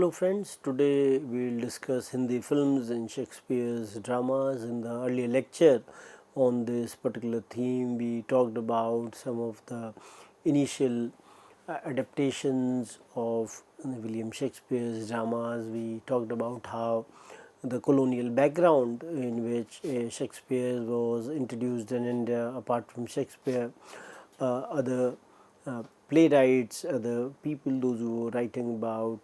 Hello friends, today we will discuss Hindi films and Shakespeare's dramas. In the earlier lecture on this particular theme, we talked about some of the initial adaptations of William Shakespeare's dramas. We talked about how the colonial background in which Shakespeare was introduced in India. Apart from Shakespeare, other playwrights, other people, those who were writing about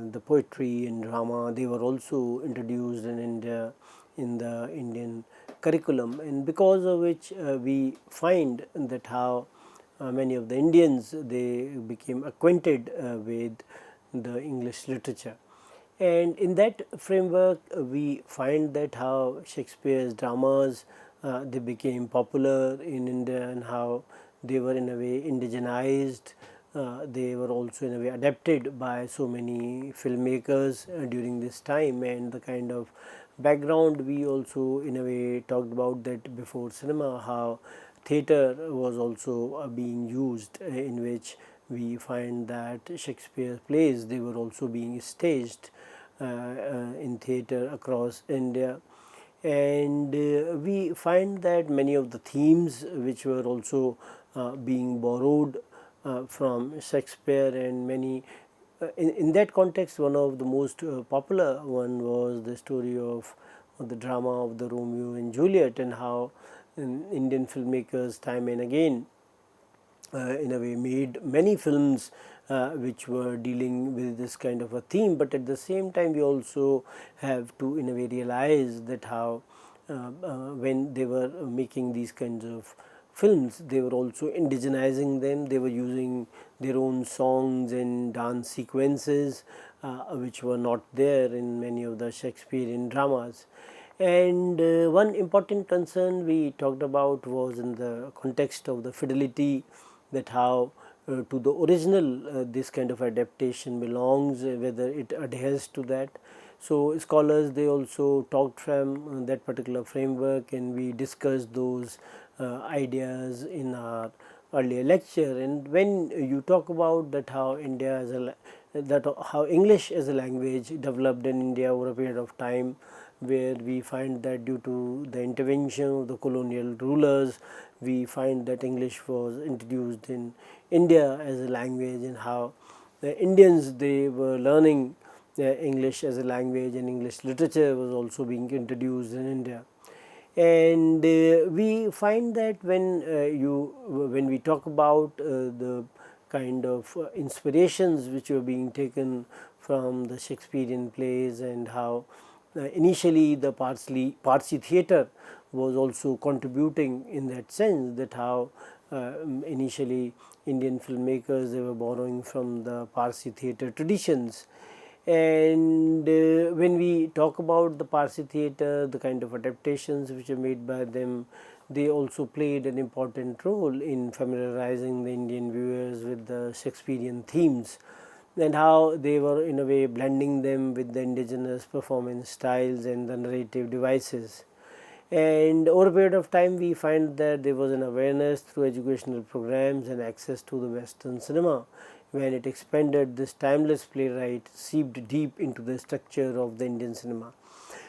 the poetry and drama, they were also introduced in India in the Indian curriculum, and because of which we find that how many of the Indians, they became acquainted with the English literature. And in that framework, we find that how Shakespeare's dramas, they became popular in India, and how they were in a way indigenized. They were also in a way adapted by so many filmmakers during this time, and the kind of background we also in a way talked about that before cinema, how theatre was also being used, in which we find that Shakespeare plays, they were also being staged in theatre across India. And we find that many of the themes which were also being borrowed from Shakespeare, and many in that context, one of the most popular one was the story of the drama of the Romeo and Juliet, and how Indian filmmakers time and again in a way made many films which were dealing with this kind of a theme. But at the same time, we also have to in a way realize that how when they were making these kinds of films, they were also indigenizing them. They were using their own songs and dance sequences which were not there in many of the Shakespearean dramas. And one important concern we talked about was in the context of the fidelity, that how to the original this kind of adaptation belongs, whether it adheres to that. So scholars, they also talked from that particular framework, and we discussed those ideas in our earlier lecture. And when you talk about that how India as a that how English as a language developed in India over a period of time, where we find that due to the intervention of the colonial rulers, we find that English was introduced in India as a language, and how the Indians, they were learning English as a language, and English literature was also being introduced in India. And we find that when we talk about the kind of inspirations which were being taken from the Shakespearean plays, and how initially the Parsi theatre was also contributing in that sense, that how initially Indian filmmakers, they were borrowing from the Parsi theatre traditions. And when we talk about the Parsi theatre, the kind of adaptations which are made by them, they also played an important role in familiarizing the Indian viewers with the Shakespearean themes, and how they were in a way blending them with the indigenous performance styles and the narrative devices. And over a period of time, we find that there was an awareness through educational programs and access to the Western cinema. When it expanded, this timeless playwright seeped deep into the structure of the Indian cinema.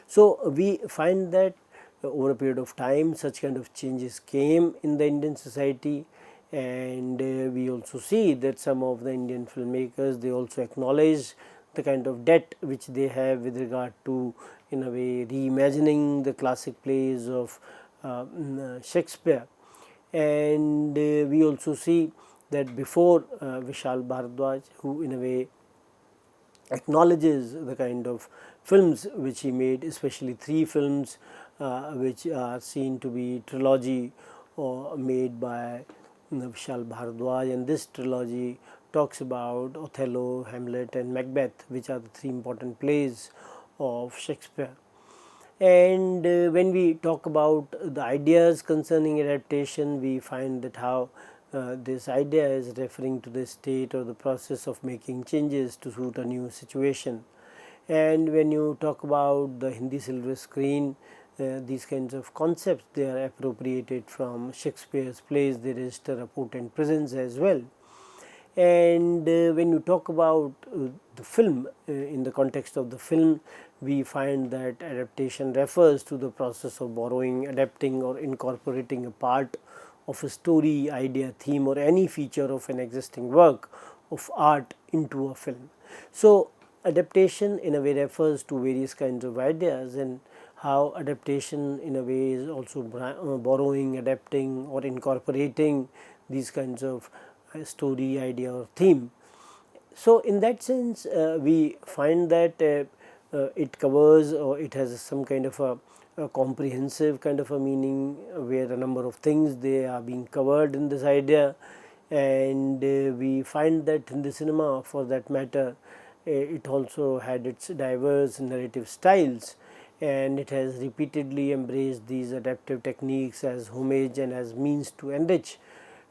So we find that over a period of time, such kind of changes came in the Indian society. And we also see that some of the Indian filmmakers, they also acknowledge the kind of debt which they have with regard to in a way reimagining the classic plays of Shakespeare. And we also see that before Vishal Bharadwaj, who in a way acknowledges the kind of films which he made, especially three films which are seen to be trilogy or made by Vishal Bharadwaj, and this trilogy talks about Othello, Hamlet and Macbeth, which are the three important plays of Shakespeare. And when we talk about the ideas concerning adaptation, we find that how this idea is referring to the state or the process of making changes to suit a new situation. And when you talk about the Hindi silver screen, these kinds of concepts, they are appropriated from Shakespeare's plays. They register a potent presence as well. And when you talk about the film, in the context of the film, we find that adaptation refers to the process of borrowing, adapting, or incorporating a part of a story, idea, theme, or any feature of an existing work of art into a film. So, adaptation in a way refers to various kinds of ideas, and how adaptation in a way is also borrowing, adapting, or incorporating these kinds of story, idea, or theme. So, in that sense, we find that it covers, or it has some kind of a comprehensive kind of a meaning, where a number of things they are being covered in this idea. And we find that in the cinema, for that matter, it also had its diverse narrative styles, and it has repeatedly embraced these adaptive techniques as homage and as means to enrich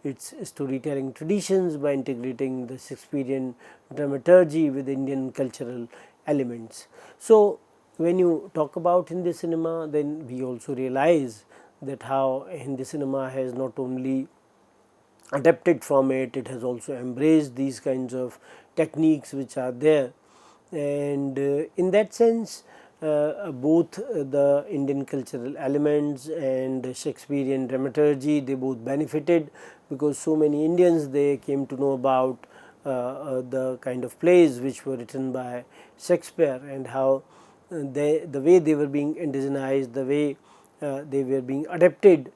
its storytelling traditions by integrating the Shakespearean dramaturgy with Indian cultural elements. So, when you talk about Hindi cinema, then we also realize that how Hindi cinema has not only adapted from it, it has also embraced these kinds of techniques which are there. And in that sense, both the Indian cultural elements and the Shakespearean dramaturgy, they both benefited, because so many Indians, they came to know about the kind of plays which were written by Shakespeare, and how the way they were being indigenized, the way they were being adapted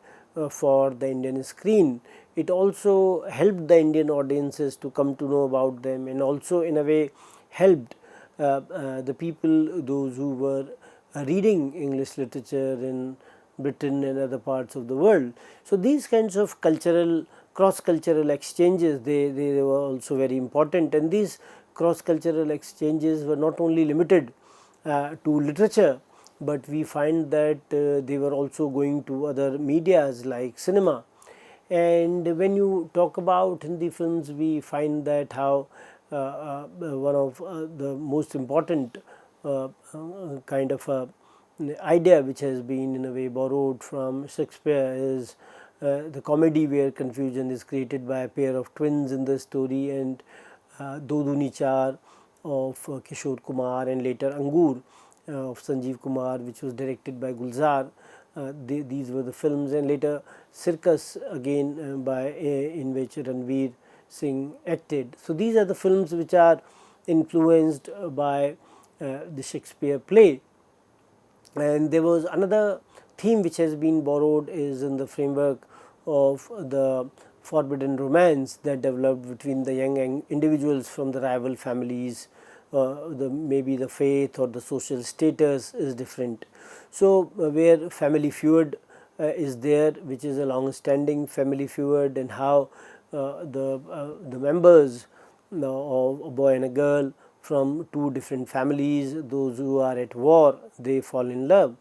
for the Indian screen. It also helped the Indian audiences to come to know about them, and also in a way helped the people, those who were reading English literature in Britain and other parts of the world. So, these kinds of cultural, cross-cultural exchanges, they were also very important, and these cross-cultural exchanges were not only limited to literature, but we find that they were also going to other medias like cinema. And when you talk about Hindi films, we find that how one of the most important kind of idea which has been in a way borrowed from Shakespeare is the comedy, where confusion is created by a pair of twins in the story, and Do Duni Char of Kishore Kumar, and later Angur of Sanjeev Kumar, which was directed by Gulzar. These were the films, and later Circus again in which Ranveer Singh acted. So, these are the films which are influenced by the Shakespeare play. And there was another theme which has been borrowed, is in the framework of the forbidden romance that developed between the young individuals from the rival families. Maybe the faith or the social status is different. So, where family feud is there, which is a long standing family feud, and how the members of a boy and a girl from two different families, those who are at war, they fall in love.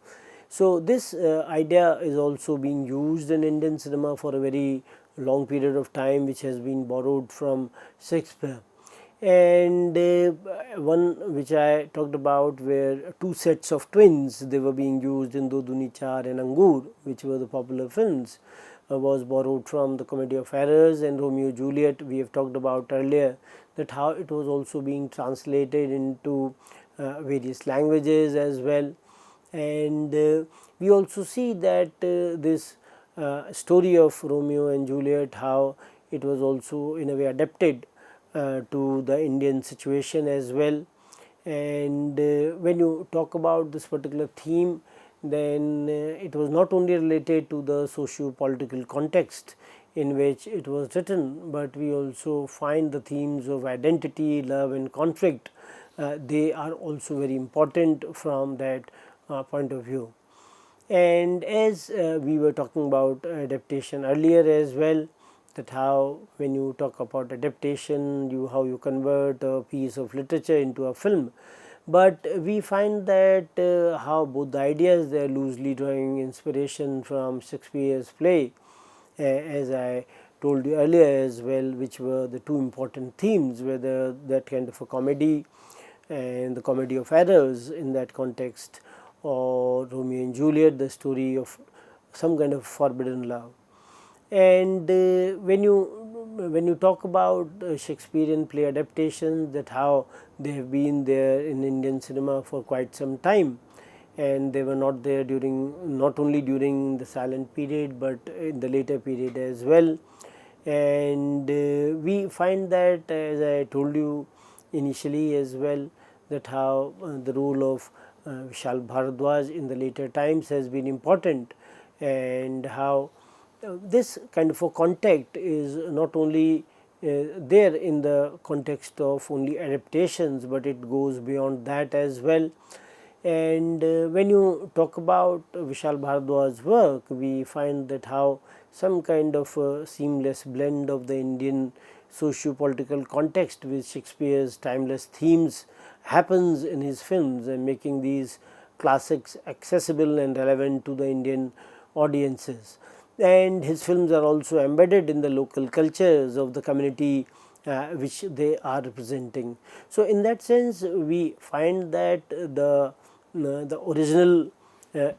So, this idea is also being used in Indian cinema for a very long period of time, which has been borrowed from Shakespeare. And one which I talked about, where two sets of twins, they were being used in Do Duni Char and Angur, which were the popular films, was borrowed from the Comedy of Errors and Romeo Juliet. We have talked about earlier that how it was also being translated into various languages as well. And we also see that this story of Romeo and Juliet, how it was also in a way adapted to the Indian situation as well. And when you talk about this particular theme, then it was not only related to the socio-political context in which it was written, but we also find the themes of identity, love, and conflict. They are also very important from that point of view. And as we were talking about adaptation earlier as well, that how when you talk about adaptation, how you convert a piece of literature into a film. But we find that how both the ideas, they are loosely drawing inspiration from Shakespeare's play, as I told you earlier as well, which were the two important themes, whether that kind of a comedy and the Comedy of Errors in that context, or Romeo and Juliet, the story of some kind of forbidden love. And when you when you talk about Shakespearean play adaptations, that how they have been there in Indian cinema for quite some time, and they were not there during, not only during the silent period, but in the later period as well. And we find that, as I told you initially as well, that how the role of Vishal Bharadwaj in the later times has been important, and how this kind of a contact is not only there in the context of only adaptations, but it goes beyond that as well. And when you talk about Vishal Bharadwaj's work, we find that how some kind of a seamless blend of the Indian socio-political context with Shakespeare's timeless themes happens in his films, and making these classics accessible and relevant to the Indian audiences. And his films are also embedded in the local cultures of the community which they are representing. So, in that sense, we find that the original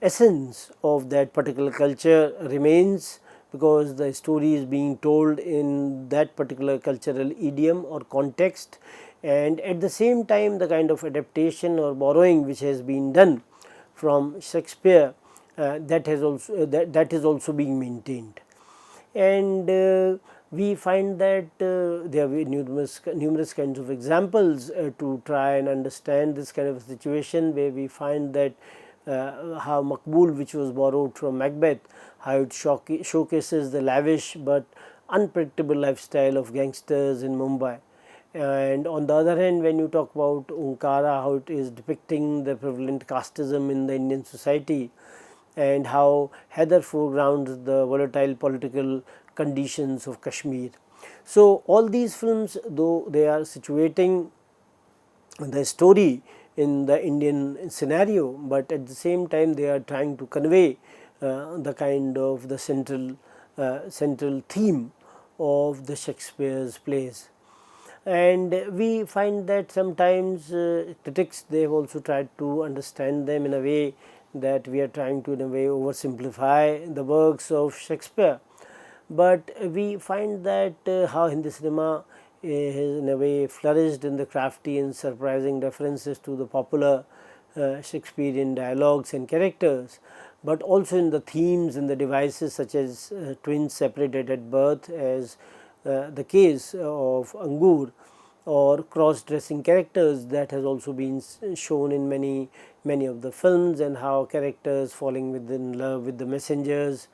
essence of that particular culture remains, because the story is being told in that particular cultural idiom or context, and at the same time the kind of adaptation or borrowing which has been done from Shakespeare, that has also that is also being maintained. And we find that there are numerous kinds of examples to try and understand this kind of a situation, where we find that how Makbul, which was borrowed from Macbeth, how it showcases the lavish but unpredictable lifestyle of gangsters in Mumbai. And on the other hand, when you talk about Onkara, how it is depicting the prevalent casteism in the Indian society, and how Heather foregrounds the volatile political conditions of Kashmir. So, all these films, though they are situating the story in the Indian scenario, but at the same time they are trying to convey the kind of the central theme of the Shakespeare's plays. And we find that sometimes critics, they have also tried to understand them in a way that we are trying to in a way oversimplify the works of Shakespeare. But we find that how Hindi cinema has in a way flourished in the crafty and surprising references to the popular Shakespearean dialogues and characters, but also in the themes and the devices such as twins separated at birth, as the case of Angur, or cross-dressing characters that has also been shown in many of the films, and how characters falling within love with the messengers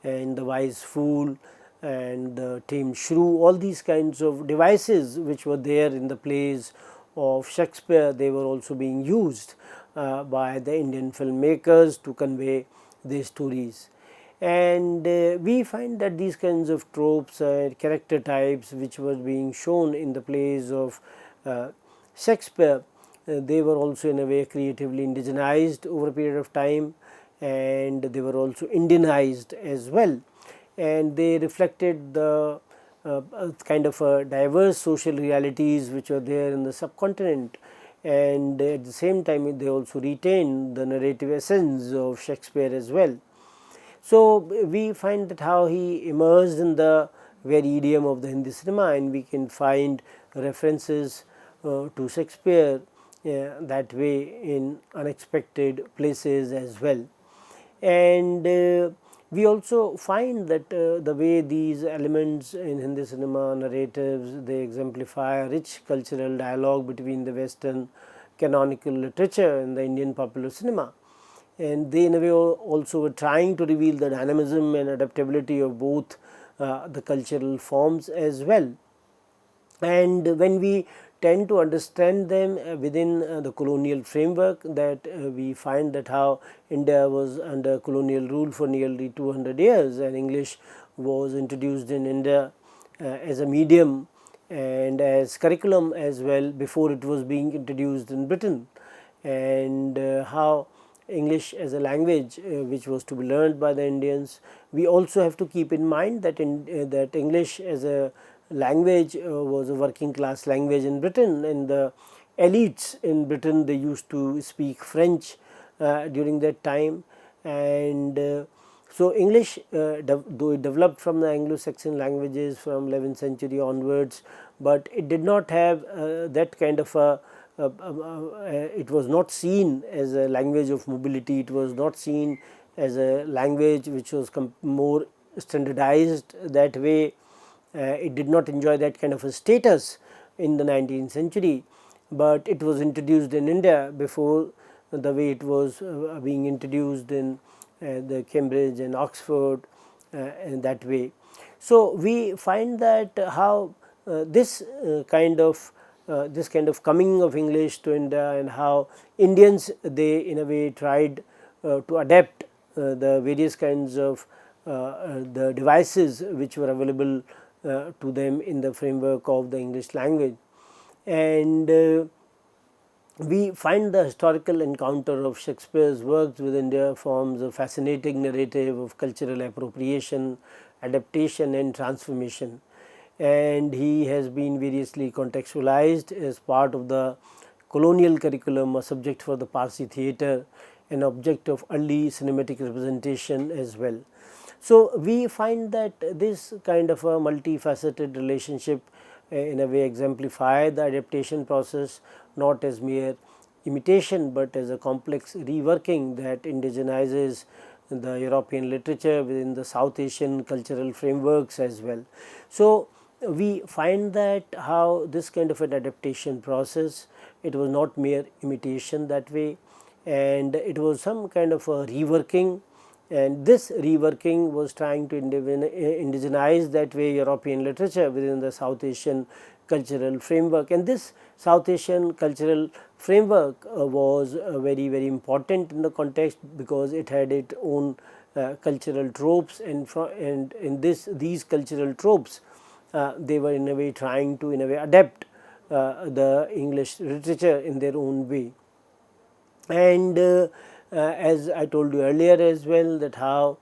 and the wise fool and the tame shrew, all these kinds of devices which were there in the plays of Shakespeare, they were also being used by the Indian filmmakers to convey their stories. And we find that these kinds of tropes and character types which were being shown in the plays of Shakespeare, they were also in a way creatively indigenized over a period of time, and they were also Indianized as well, and they reflected the kind of diverse social realities which were there in the subcontinent, and at the same time they also retained the narrative essence of Shakespeare as well. So, we find that how he immersed in the very idiom of the Hindi cinema, and we can find references to Shakespeare that way in unexpected places as well. And we also find that the way these elements in Hindi cinema narratives, they exemplify a rich cultural dialogue between the Western canonical literature and the Indian popular cinema, and they in a way also were trying to reveal the dynamism and adaptability of both the cultural forms as well. And when we tend to understand them within the colonial framework, that we find that how India was under colonial rule for nearly 200 years, and English was introduced in India as a medium and as curriculum as well before it was being introduced in Britain, and how English as a language which was to be learned by the Indians. We also have to keep in mind that that English as a language was a working class language in Britain, and the elites in Britain, they used to speak French during that time, and So, English though it developed from the Anglo-Saxon languages from 11th century onwards, but it did not have that kind of it was not seen as a language of mobility, it was not seen as a language which was more standardized that way. It did not enjoy that kind of a status in the 19th century, but it was introduced in India before the way it was being introduced in the Cambridge and Oxford in that way. So, we find that how this kind of coming of English to India, and how Indians, they in a way tried to adapt the various kinds of the devices which were available to them in the framework of the English language. And we find the historical encounter of Shakespeare's works with India forms a fascinating narrative of cultural appropriation, adaptation and transformation, and he has been variously contextualized as part of the colonial curriculum, a subject for the Parsi theatre, an object of early cinematic representation as well. So, we find that this kind of a multifaceted relationship in a way exemplify the adaptation process not as mere imitation, but as a complex reworking that indigenizes the European literature within the South Asian cultural frameworks as well. So, we find that how this kind of an adaptation process, it was not mere imitation that way, and it was some kind of a reworking, and this reworking was trying to indigenize that way European literature within the South Asian cultural framework. And this South Asian cultural framework was very important in the context, because it had its own cultural tropes, and in these cultural tropes they were in a way trying to adapt the English literature in their own way. And as I told you earlier as well, that how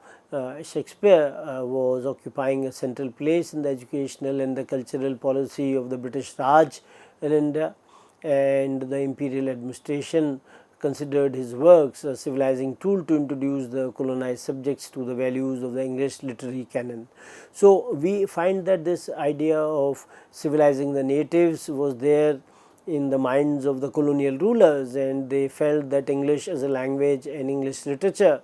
Shakespeare was occupying a central place in the educational and the cultural policy of the British Raj in India, and the imperial administration considered his works a civilizing tool to introduce the colonized subjects to the values of the English literary canon. So, we find that this idea of civilizing the natives was there in the minds of the colonial rulers, and they felt that English as a language and English literature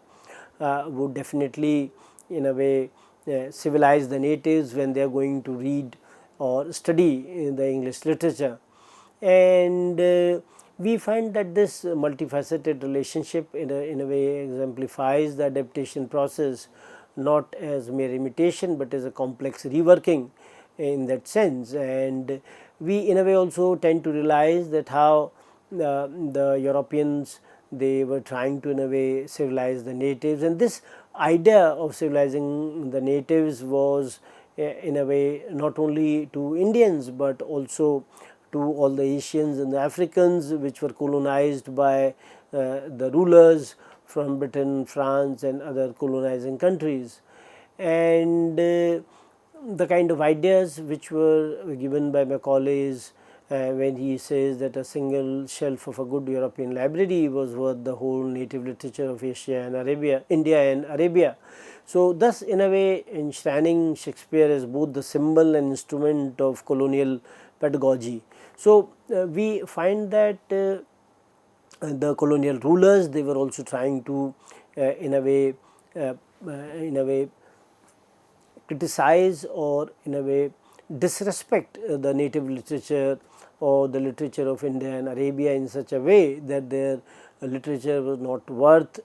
would definitely in a way civilize the natives when they are going to read or study in the English literature. And we find that this multifaceted relationship in a way exemplifies the adaptation process not as mere imitation, but as a complex reworking in that sense. And we in a way also tend to realize that how the Europeans, they were trying to in a way civilize the natives, and this idea of civilizing the natives was in a way not only to Indians, but also to all the Asians and the Africans which were colonized by the rulers from Britain, France and other colonizing countries. And the kind of ideas which were given by Macaulay's when he says that a single shelf of a good European library was worth the whole native literature of Asia and Arabia, India and Arabia. So, thus in a way enshrining Shakespeare as both the symbol and instrument of colonial pedagogy. So, we find that the colonial rulers, they were also trying to in a way criticize or in a way disrespect the native literature or the literature of India and Arabia in such a way that their literature was not worth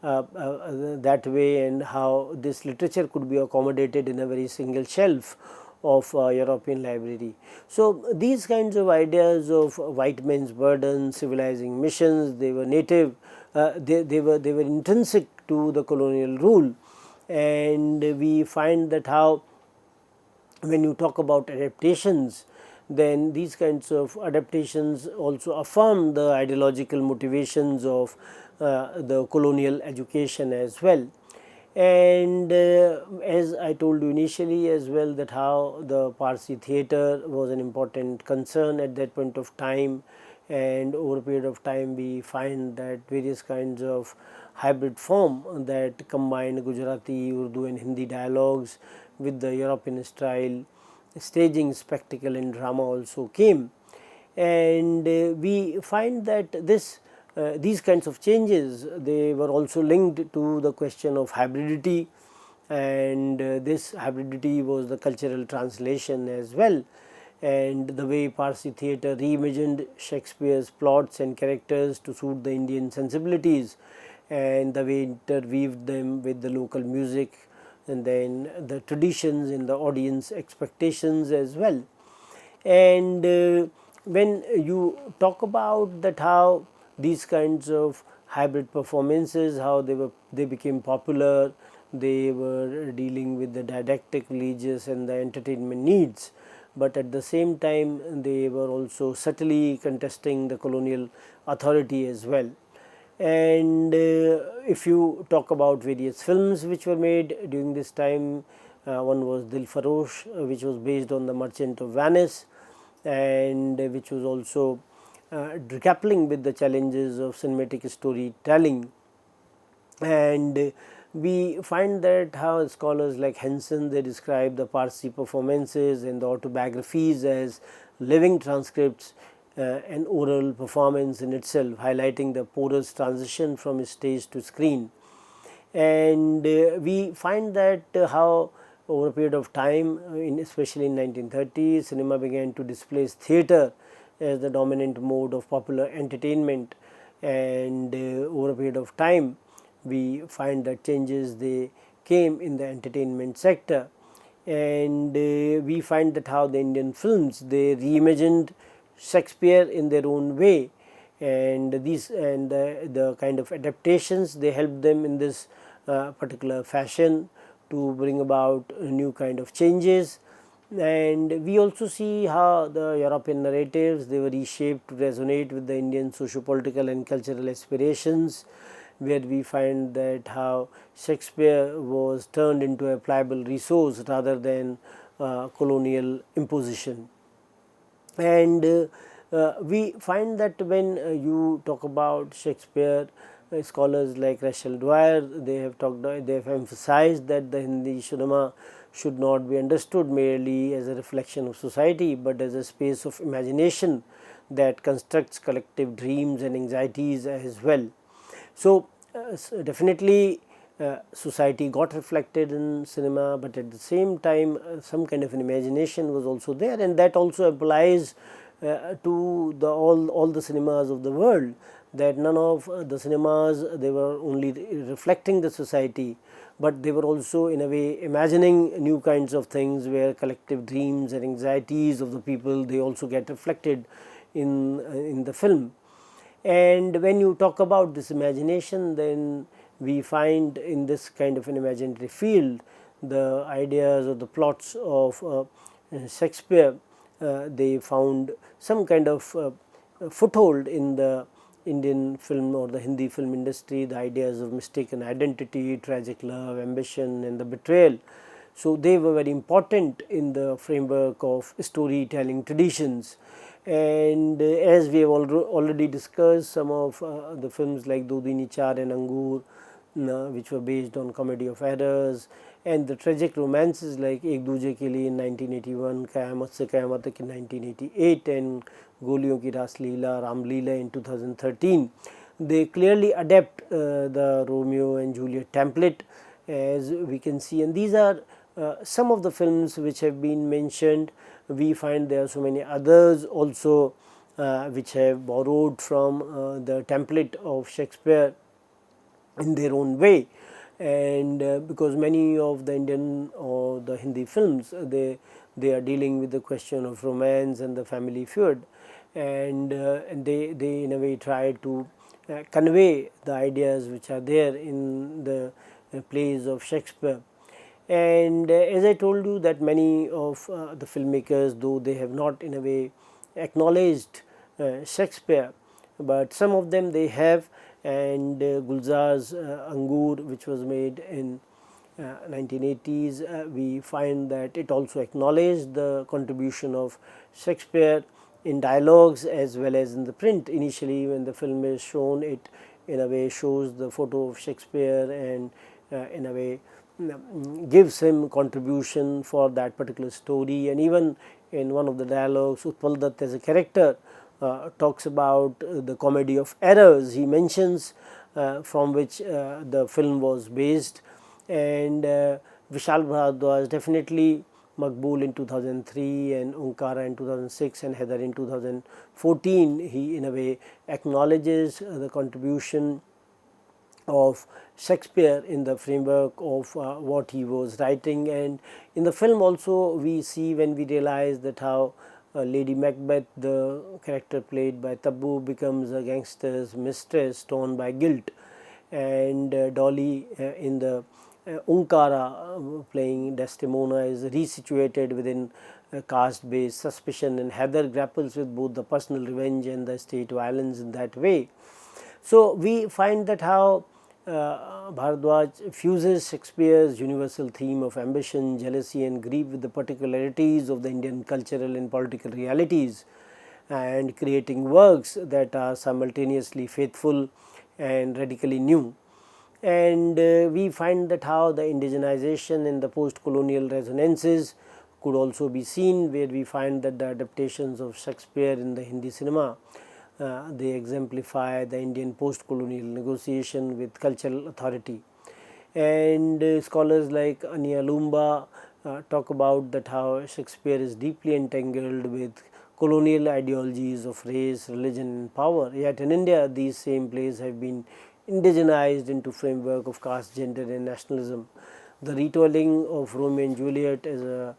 that way, and how this literature could be accommodated in a very single shelf of European library. So, these kinds of ideas of white man's burden, civilizing missions, they were native, they were intrinsic to the colonial rule. And we find that how when you talk about adaptations, then these kinds of adaptations also affirm the ideological motivations of the colonial education as well. And as I told you initially as well, that how the Parsi theatre was an important concern at that point of time, and over a period of time we find that various kinds of hybrid form that combined Gujarati, Urdu and Hindi dialogues with the European style staging, spectacle and drama also came. And we find that these kinds of changes, they were also linked to the question of hybridity, and this hybridity was the cultural translation as well, and the way Parsi theatre reimagined Shakespeare's plots and characters to suit the Indian sensibilities, and the way interweaved them with the local music and then the traditions and the audience expectations as well. And when you talk about that, how these kinds of hybrid performances, how they became popular, they were dealing with the didactic, religious and the entertainment needs, but at the same time they were also subtly contesting the colonial authority as well. And if you talk about various films which were made during this time, one was Dil Farosh, which was based on The Merchant of Venice, and which was also grappling with the challenges of cinematic storytelling. And we find that how scholars like Henson, they describe the Parsi performances and the autobiographies as living transcripts and oral performance in itself, highlighting the porous transition from stage to screen. And we find that how over a period of time, especially in 1930s, cinema began to displace theatre as the dominant mode of popular entertainment, and over a period of time we find that changes, they came in the entertainment sector. And we find that how the Indian films, they reimagined Shakespeare in their own way, and these and the kind of adaptations, they helped them in this particular fashion to bring about a new kind of changes. And we also see how the European narratives, they were reshaped to resonate with the Indian socio-political and cultural aspirations, where we find that how Shakespeare was turned into a pliable resource rather than colonial imposition. And we find that when you talk about Shakespeare, scholars like Rachel Dwyer, they have emphasized that the Hindi cinema should not be understood merely as a reflection of society, but as a space of imagination that constructs collective dreams and anxieties as well. So definitely society got reflected in cinema, but at the same time some kind of an imagination was also there, and that also applies to all the cinemas of the world, that none of the cinemas, they were only reflecting the society, but they were also in a way imagining new kinds of things, where collective dreams and anxieties of the people, they also get reflected in the film. And when you talk about this imagination, then we find in this kind of an imaginary field, the ideas or the plots of Shakespeare, they found some kind of foothold in the Indian film or the Hindi film industry, the ideas of mistaken identity, tragic love, ambition and the betrayal. So they were very important in the framework of storytelling traditions. And as we have already discussed, some of the films like Dodini Char and Angur, which were based on comedy of errors, and the tragic romances like Ek Duje Ke Liye in 1981, Kayamat Se Kayamat Tak in 1988, and Goliyon Ki Ras Leela, Ram Leela in 2013. They clearly adapt the Romeo and Juliet template, as we can see, and these are some of the films which have been mentioned. We find there are so many others also which have borrowed from the template of Shakespeare in their own way. And because many of the Indian or the Hindi films, they are dealing with the question of romance and the family feud, and they in a way try to convey the ideas which are there in the plays of Shakespeare. And as I told you, that many of the filmmakers, though they have not in a way acknowledged Shakespeare, but some of them they have. And Gulzar's Angur, which was made in 1980s, we find that it also acknowledged the contribution of Shakespeare in dialogues as well as in the print. Initially when the film is shown, it in a way shows the photo of Shakespeare and in a way gives him contribution for that particular story. And even in one of the dialogues, Utpal Dutt as a character talks about the comedy of errors. He mentions from which the film was based, and Vishal Bharadwaj definitely Maqbool in 2003 and Onkara in 2006 and Heather in 2014. He in a way acknowledges the contribution of Shakespeare in the framework of what he was writing. And in the film also we see, when we realize that how Lady Macbeth, the character played by Tabu, becomes a gangster's mistress torn by guilt, and Dolly in the Onkara playing Desdemona is resituated within caste based suspicion, and Heather grapples with both the personal revenge and the state violence in that way. So, we find that how Bharadwaj fuses Shakespeare's universal theme of ambition, jealousy and grief with the particularities of the Indian cultural and political realities, and creating works that are simultaneously faithful and radically new. And we find that how the indigenization and the post-colonial resonances could also be seen, where we find that the adaptations of Shakespeare in the Hindi cinema they exemplify the Indian post-colonial negotiation with cultural authority. And scholars like Ania Lumba talk about that how Shakespeare is deeply entangled with colonial ideologies of race, religion and power. Yet in India these same plays have been indigenized into framework of caste, gender and nationalism. The retelling of Romeo and Juliet as a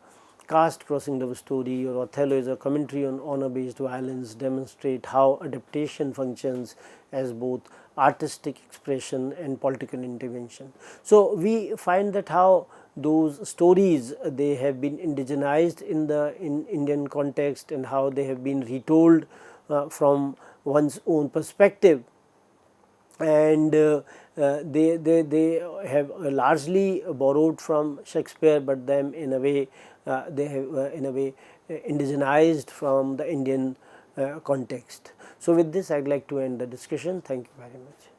caste crossing love story, or Othello is a commentary on honor based violence, demonstrate how adaptation functions as both artistic expression and political intervention. So, we find that how those stories they have been indigenized in the Indian context, and how they have been retold from one's own perspective, and they have largely borrowed from Shakespeare, but them in a way they have in a way indigenized from the Indian context. So, with this I would like to end the discussion. Thank you very much.